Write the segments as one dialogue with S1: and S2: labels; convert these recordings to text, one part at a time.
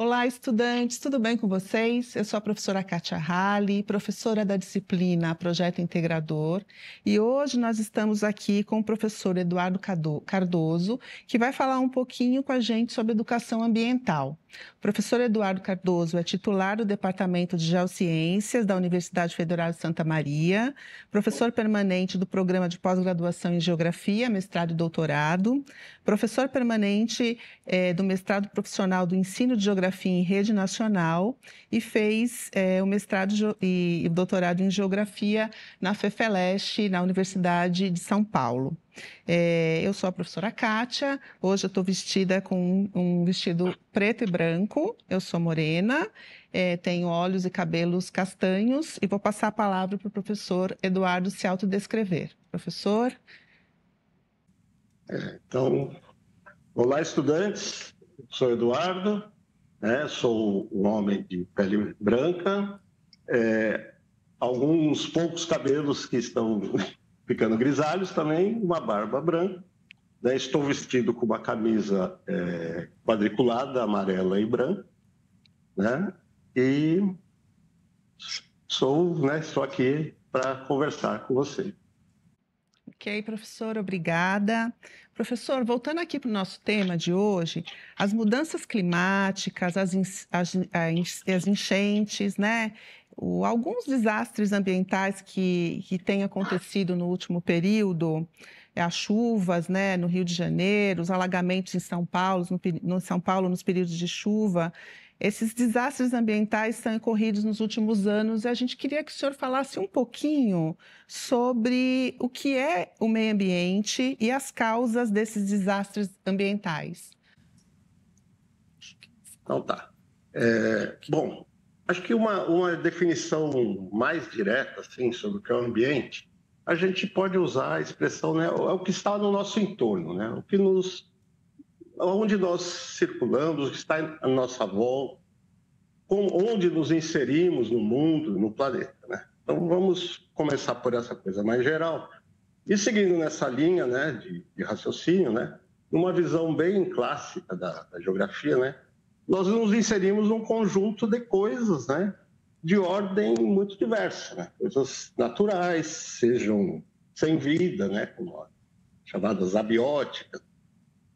S1: Olá, estudantes, tudo bem com vocês? Eu sou a professora Kátia Hali, professora da disciplina Projeto Integrador, e hoje nós estamos aqui com o professor Eduardo Cardoso, que vai falar um pouquinho com a gente sobre educação ambiental. O professor Eduardo Cardoso é titular do Departamento de Geociências da Universidade Federal de Santa Maria, professor permanente do Programa de Pós-Graduação em Geografia, mestrado e doutorado, professor permanente do mestrado profissional do Ensino de Geografia em Rede Nacional e fez o mestrado e doutorado em Geografia na FEFELESH, na Universidade de São Paulo. Eu sou a professora Kátia, hoje eu estou vestida com um vestido preto e branco, eu sou morena, tenho olhos e cabelos castanhos e vou passar a palavra para o professor Eduardo se autodescrever. Professor?
S2: Então, olá, estudantes, sou Eduardo, sou um homem de pele branca, alguns poucos cabelos que estão ficando grisalhos também, uma barba branca, estou vestido com uma camisa quadriculada, amarela e branca, e estou aqui para conversar com vocês.
S1: Ok, professor, obrigada. Professor, voltando aqui para o nosso tema de hoje, as mudanças climáticas, as enchentes, alguns desastres ambientais que têm acontecido no último período, as chuvas, no Rio de Janeiro, os alagamentos em São Paulo, nos períodos de chuva. Esses desastres ambientais são ocorridos nos últimos anos e a gente queria que o senhor falasse um pouquinho sobre o que é o meio ambiente e as causas desses desastres ambientais.
S2: Então tá. Bom, acho que uma definição mais direta assim, sobre o que é o ambiente, a gente pode usar a expressão, é o que está no nosso entorno, o que onde nós circulamos, o que está à nossa volta, onde nos inserimos no mundo, no planeta. Então, vamos começar por essa coisa mais geral. E seguindo nessa linha de raciocínio, numa visão bem clássica da geografia, nós nos inserimos num conjunto de coisas de ordem muito diversa. Coisas naturais, sejam sem vida, como as chamadas abióticas,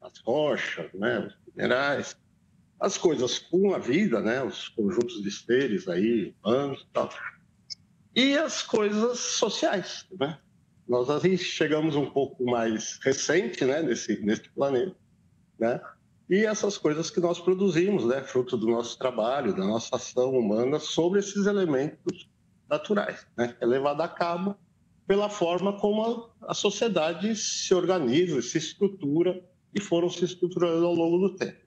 S2: as rochas, os minerais, as coisas com a vida, os conjuntos de seres aí, humanos e tal, e as coisas sociais, Nós assim, chegamos um pouco mais recente, nesse planeta, E essas coisas que nós produzimos, fruto do nosso trabalho, da nossa ação humana sobre esses elementos naturais, que é levado a cabo pela forma como a sociedade se organiza, se estrutura e foram se estruturando ao longo do tempo.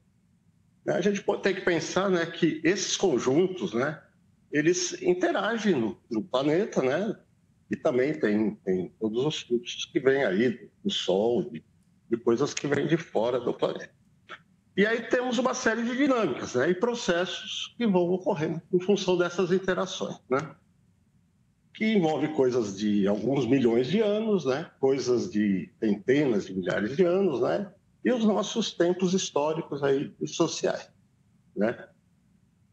S2: A gente tem que pensar que esses conjuntos, eles interagem no planeta, e também tem todos os fluxos que vêm aí do Sol, de coisas que vêm de fora do planeta. E aí temos uma série de dinâmicas e processos que vão ocorrendo em função dessas interações, que envolve coisas de alguns milhões de anos, coisas de centenas de milhares de anos, e os nossos tempos históricos aí e sociais,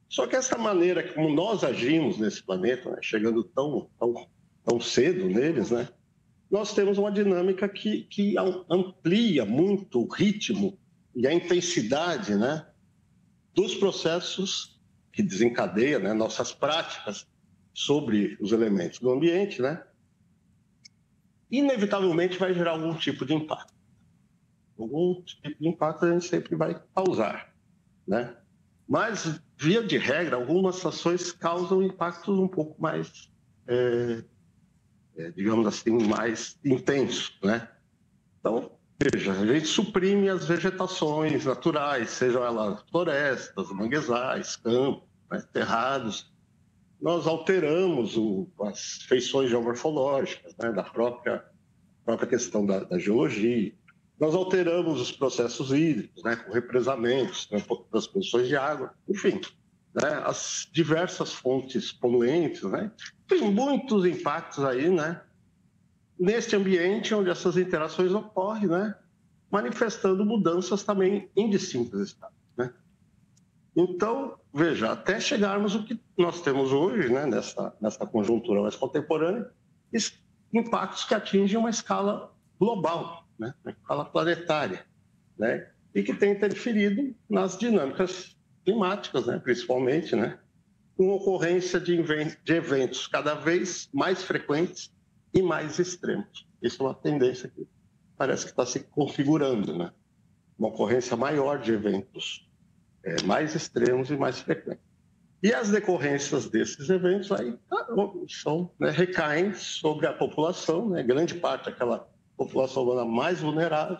S2: Só que essa maneira como nós agimos nesse planeta, chegando tão cedo neles, nós temos uma dinâmica que amplia muito o ritmo e a intensidade, dos processos que desencadeiam, nossas práticas sobre os elementos do ambiente, inevitavelmente vai gerar algum tipo de impacto. Algum tipo de impacto a gente sempre vai causar, Mas, via de regra, algumas ações causam impactos um pouco mais, digamos assim, mais intensos, Então, veja, a gente suprime as vegetações naturais, sejam elas florestas, manguezais, campos, terrados. Nós alteramos as feições geomorfológicas, da própria questão da geologia. Nós alteramos os processos hídricos, com represamentos, transposições de água, enfim, as diversas fontes poluentes, Tem muitos impactos aí, neste ambiente onde essas interações ocorrem, manifestando mudanças também em distintos estados, Então, veja, até chegarmos ao que nós temos hoje, né, nessa conjuntura mais contemporânea, impactos que atingem uma escala global, né, uma escala planetária, né, e que tem interferido nas dinâmicas climáticas, né, principalmente, né, com ocorrência de eventos cada vez mais frequentes e mais extremos. Isso é uma tendência que parece que está se configurando, né, uma ocorrência maior de eventos mais extremos e mais frequentes. E as decorrências desses eventos aí recaem sobre a população, né? Grande parte daquela população humana mais vulnerável,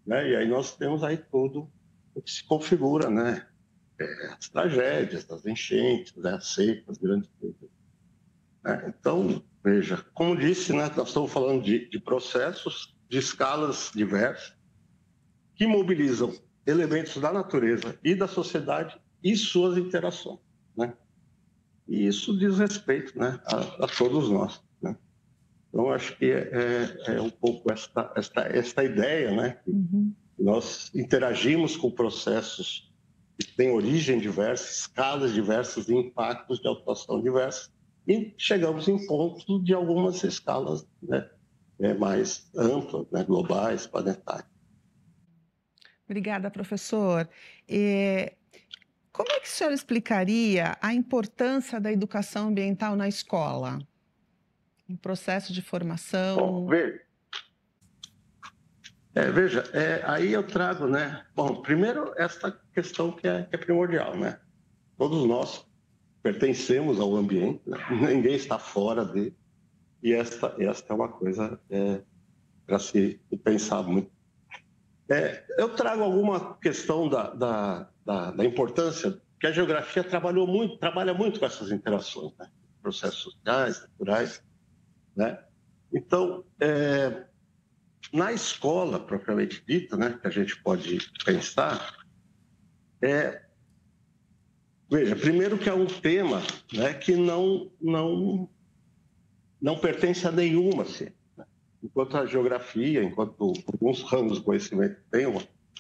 S2: né? E aí nós temos aí tudo o que se configura, né? As tragédias, as enchentes, né? As secas, grandes coisas. Então, veja, como disse, né? Nós estamos falando de processos de escalas diversas que mobilizam elementos da natureza e da sociedade e suas interações, né? E isso diz respeito, né, a todos nós, né? Então, acho que é um pouco esta ideia, né? Nós interagimos com processos que têm origem diversa, escalas diversas e impactos de atuação diversas, e chegamos em pontos de algumas escalas, né, mais amplas, né, globais, planetárias.
S1: Obrigada, professor. Como é que o senhor explicaria a importância da educação ambiental na escola? Um processo de formação?
S2: Bom, veja, aí eu trago, né? Bom, primeiro essa questão que é primordial, né? Todos nós pertencemos ao ambiente, né? Ninguém está fora dele, e esta é uma coisa para se pensar muito. Eu trago alguma questão da importância que a geografia trabalha muito com essas interações, né? Processos sociais, naturais, né? Então, na escola propriamente dita, né, que a gente pode pensar, veja, primeiro que é um tema, né, que não pertence a nenhuma ciência, né? Enquanto a geografia, enquanto alguns ramos do conhecimento têm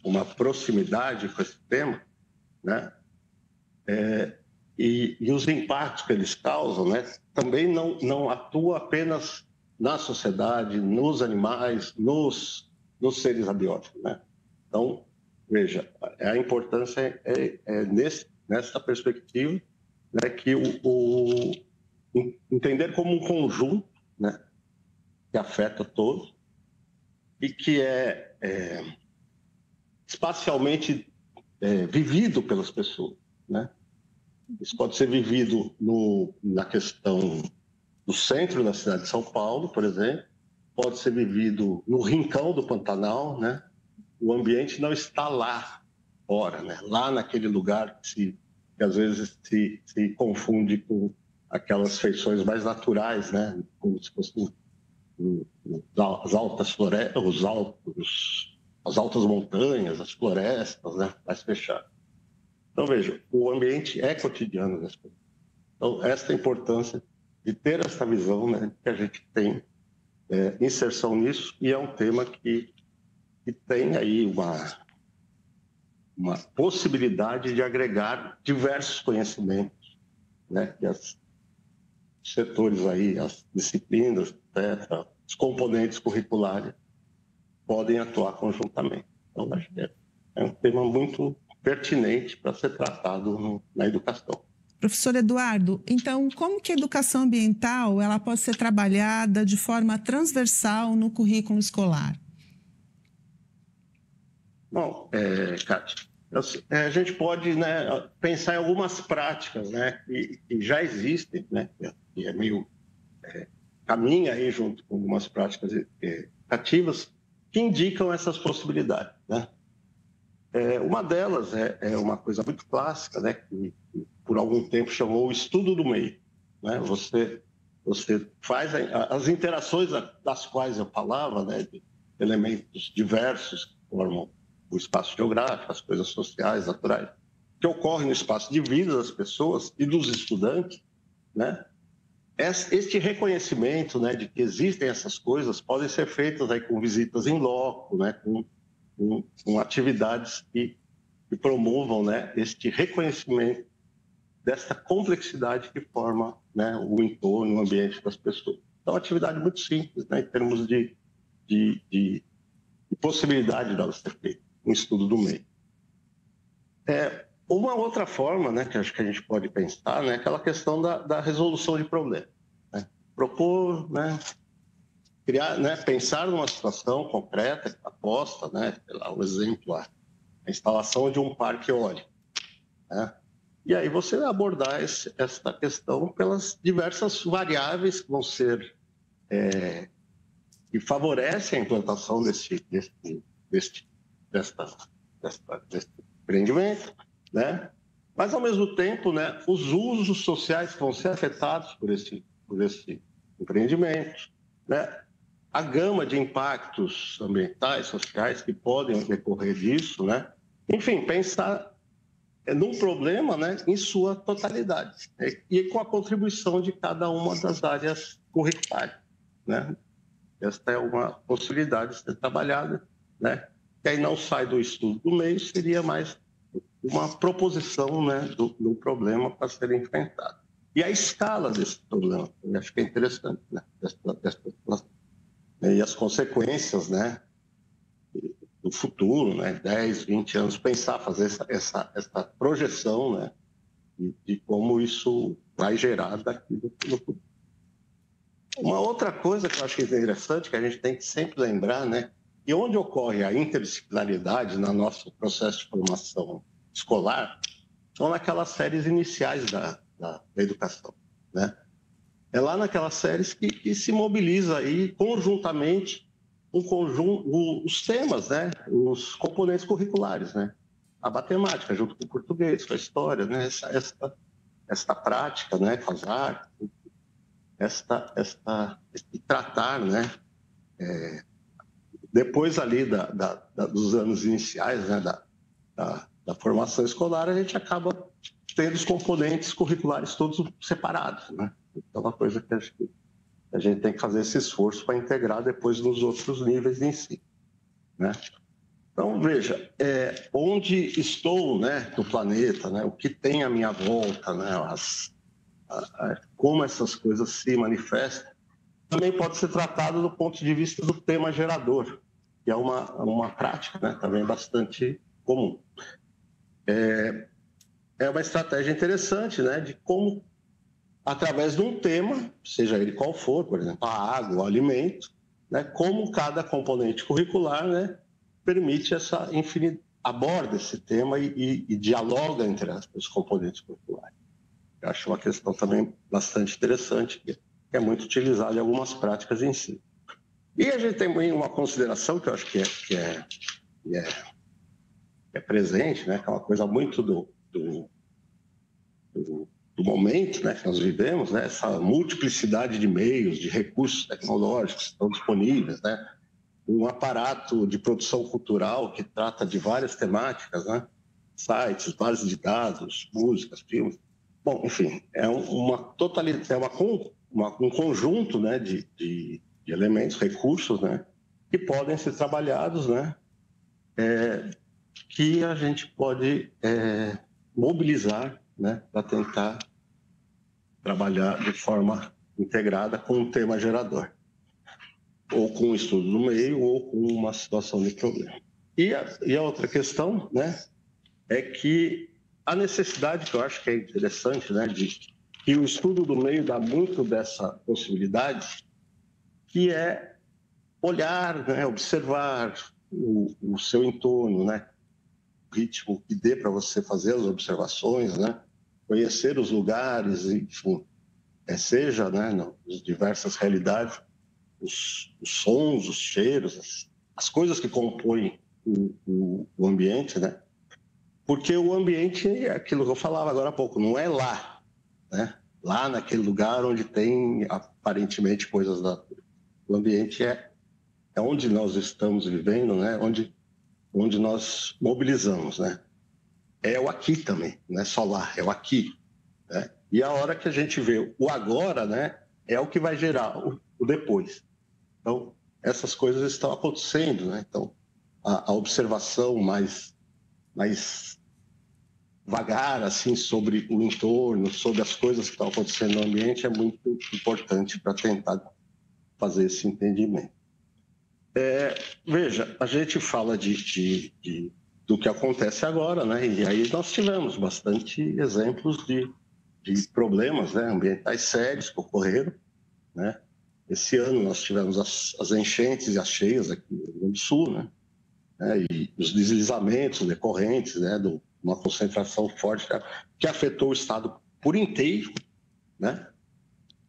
S2: uma proximidade com esse tema, né, e os impactos que eles causam, né, também não atua apenas na sociedade, nos animais, nos seres abióticos, né? Então, veja, a importância nessa perspectiva, né, que entender como um conjunto, né, que afeta todos e que é espacialmente vivido pelas pessoas, né? Isso pode ser vivido na questão do centro da cidade de São Paulo, por exemplo, pode ser vivido no rincão do Pantanal, né? O ambiente não está lá fora, né? Lá naquele lugar que às vezes se confunde com aquelas feições mais naturais, né? Como se fossem as altas florestas, as altas montanhas, as florestas, né? Mais fechadas. Então, veja, o ambiente é cotidiano das coisas. Então, essa importância de ter essa visão, né, que a gente tem inserção nisso, e é um tema que tem aí uma possibilidade de agregar diversos conhecimentos, né, que os setores aí, as disciplinas, etc., os componentes curriculares podem atuar conjuntamente. Então, acho que é um tema muito pertinente para ser tratado na educação.
S1: Professor Eduardo, então, como que a educação ambiental ela pode ser trabalhada de forma transversal no currículo escolar?
S2: Bom, Kátia, a gente pode, né, pensar em algumas práticas, né, que já existem, né, que é meio caminha aí junto com algumas práticas ativas que indicam essas possibilidades, né? Uma delas é uma coisa muito clássica, né, que por algum tempo chamou o estudo do meio, né? Você faz as interações das quais eu falava, né, de elementos diversos que formam o espaço geográfico, as coisas sociais, naturais, que ocorrem no espaço de vida das pessoas e dos estudantes, né? Este reconhecimento, né, de que existem essas coisas podem ser feitas aí com visitas em loco, né, com atividades que que promovam, né, este reconhecimento dessa complexidade que forma, né, o entorno, o ambiente das pessoas. Então, é uma atividade muito simples, né, em termos de possibilidade de ela ser feita, um estudo do meio. Uma outra forma, né, que acho que a gente pode pensar, né, é aquela questão da resolução de problemas. Né? Propor, né, criar, né, pensar numa situação concreta, aposta, né, sei lá, o exemplo, a instalação de um parque eólico. Né? E aí você abordar essa questão pelas diversas variáveis que vão ser que favorecem a implantação desse empreendimento, né? Mas, ao mesmo tempo, né, os usos sociais que vão ser afetados por esse empreendimento, né? A gama de impactos ambientais, sociais que podem decorrer disso, né? Enfim, pensar num problema, né, em sua totalidade, né? E com a contribuição de cada uma das áreas curriculares, né? Esta é uma possibilidade de ser trabalhada, né? Que aí não sai do estudo do meio, seria mais uma proposição, né, do problema para ser enfrentado. E a escala desse problema, eu acho que é interessante, né? E as consequências, né, do futuro, né, 10, 20 anos, pensar, fazer essa projeção, né, de como isso vai gerar daqui no futuro. Uma outra coisa que eu acho interessante, que a gente tem que sempre lembrar, né, e onde ocorre a interdisciplinaridade no nosso processo de formação escolar, são naquelas séries iniciais da educação, né? É lá naquelas séries que se mobiliza aí conjuntamente os temas, né? Os componentes curriculares, né? A matemática junto com o português, com a história, né? Esta prática, né? Com as artes, esse tratar, né? Depois ali dos anos iniciais, né? Da formação escolar, a gente acaba tendo os componentes curriculares todos separados, né? Então, é uma coisa que acho que a gente tem que fazer esse esforço para integrar depois nos outros níveis de ensino, né? Então, veja, onde estou, né, no planeta, né, o que tem à minha volta, né, como essas coisas se manifestam, também pode ser tratado do ponto de vista do tema gerador, que é uma prática, né, também bastante comum. É uma estratégia interessante, né, de como, através de um tema, seja ele qual for, por exemplo, a água, o alimento, né, como cada componente curricular, né, permite aborda esse tema e dialoga entre os componentes curriculares. Eu acho uma questão também bastante interessante, que é muito utilizada em algumas práticas em si. E a gente tem uma consideração que eu acho que é presente, né, que é uma coisa muito do momento, né, que nós vivemos, né, essa multiplicidade de meios, de recursos tecnológicos que estão disponíveis, né, um aparato de produção cultural que trata de várias temáticas, né, sites, bases de dados, músicas, filmes. Bom, enfim, é um conjunto, né, de elementos, recursos, né, que podem ser trabalhados, né, que a gente pode mobilizar, né, para tentar trabalhar de forma integrada com um tema gerador, ou com um estudo no meio, ou com uma situação de problema. E a outra questão, né, é que a necessidade, que eu acho que é interessante, né, de que o estudo do meio dá muito dessa possibilidade, que é olhar, né, observar o seu entorno, né, ritmo que dê para você fazer as observações, né? Conhecer os lugares, enfim, seja, né, nas diversas realidades, os sons, os cheiros, as coisas que compõem o ambiente, né? Porque o ambiente é aquilo que eu falava agora há pouco, não é lá, né? Lá naquele lugar onde tem aparentemente coisas da natureza. O ambiente é onde nós estamos vivendo, né? Onde nós mobilizamos, né? É o aqui também, não é só lá, é o aqui, né? E a hora que a gente vê o agora, né, é o que vai gerar o depois. Então, essas coisas estão acontecendo, né? Então, a observação mais vagar assim sobre o entorno, sobre as coisas que estão acontecendo no ambiente é muito importante para tentar fazer esse entendimento. Veja, a gente fala do que acontece agora, né? E aí nós tivemos bastante exemplos de problemas, né, ambientais sérios que ocorreram, né? Esse ano nós tivemos as enchentes e as cheias aqui no Rio Grande do Sul, né? E os deslizamentos decorrentes, né, de uma concentração forte que afetou o estado por inteiro, né?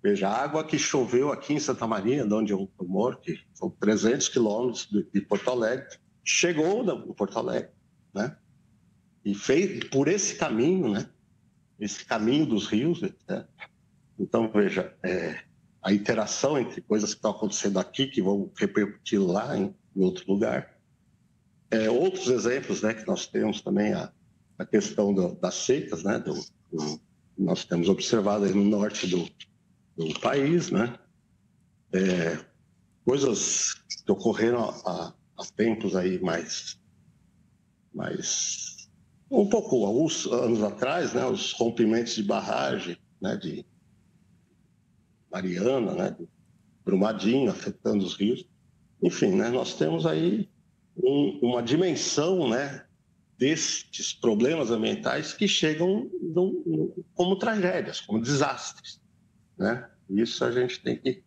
S2: Veja, a água que choveu aqui em Santa Maria, de onde eu moro, que são 300 quilômetros de Porto Alegre, chegou em Porto Alegre, né? E fez por esse caminho, né? Esse caminho dos rios, né? Então, veja, a interação entre coisas que estão acontecendo aqui, que vão repercutir lá em outro lugar. Outros exemplos, né, que nós temos também a questão das secas, né? Nós temos observado aí no norte do país, né? Coisas que ocorreram há tempos aí mais um pouco, alguns anos atrás, né? Os rompimentos de barragem, né? De Mariana, né? De Brumadinho, afetando os rios. Enfim, né? Nós temos aí uma dimensão, né? Destes problemas ambientais que chegam como tragédias, como desastres, né? Isso a gente tem que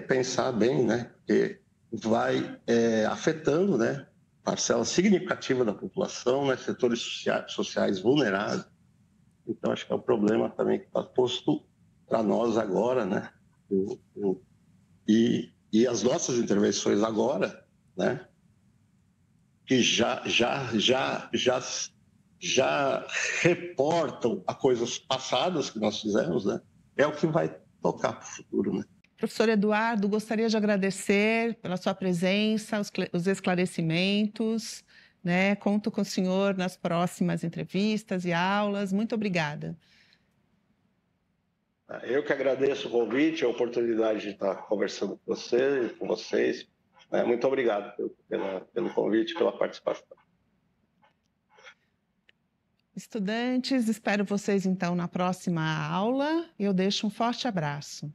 S2: pensar bem, né? Porque vai afetando, né? Parcela significativa da população, né? Setores sociais vulneráveis. Então, acho que é um problema também que está posto para nós agora, né? E as nossas intervenções agora, né? Que já reportam a coisas passadas que nós fizemos, né? É o que vai tocar para o futuro, né?
S1: Professor Eduardo, gostaria de agradecer pela sua presença, os esclarecimentos, né? Conto com o senhor nas próximas entrevistas e aulas. Muito obrigada.
S2: Eu que agradeço o convite, a oportunidade de estar conversando com você e com vocês. Muito obrigado pelo convite, pela participação.
S1: Estudantes, espero vocês então na próxima aula. Eu deixo um forte abraço.